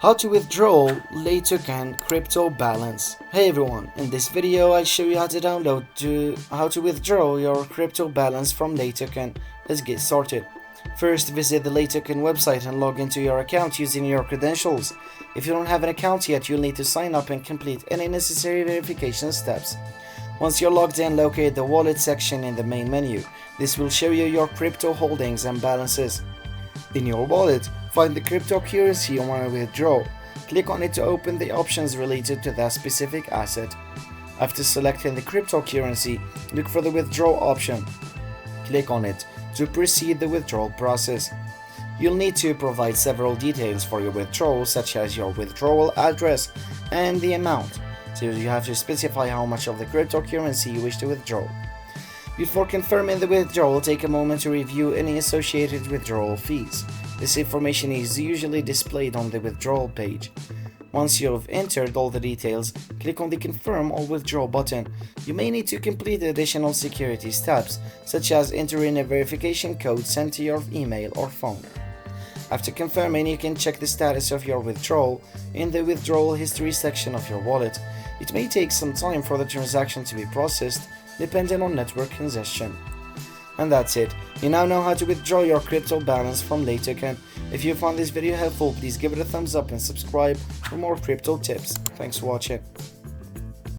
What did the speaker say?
How to withdraw Latoken crypto balance. Hey everyone, in this video I show you how to withdraw your crypto balance from Latoken. Let's get started. First, visit the Latoken website and log into your account using your credentials. If you don't have an account yet, you'll need to sign up and complete any necessary verification steps. Once you're logged in, locate the wallet section in the main menu. This will show you your crypto holdings and balances. In your wallet, find the cryptocurrency you want to withdraw. Click on it to open the options related to that specific asset. After selecting the cryptocurrency, look for the withdrawal option. Click on it to proceed the withdrawal process. You'll need to provide several details for your withdrawal, such as your withdrawal address and the amount. So you have to specify how much of the cryptocurrency you wish to withdraw. Before confirming the withdrawal, take a moment to review any associated withdrawal fees. This information is usually displayed on the withdrawal page. Once you've entered all the details, click on the Confirm or Withdraw button. You may need to complete additional security steps, such as entering a verification code sent to your email or phone. After confirming, you can check the status of your withdrawal in the Withdrawal History section of your wallet. It may take some time for the transaction to be processed, depending on network congestion. And that's it. You now know how to withdraw your crypto balance from Latoken. If you found this video helpful, please give it a thumbs up and subscribe for more crypto tips. Thanks for watching.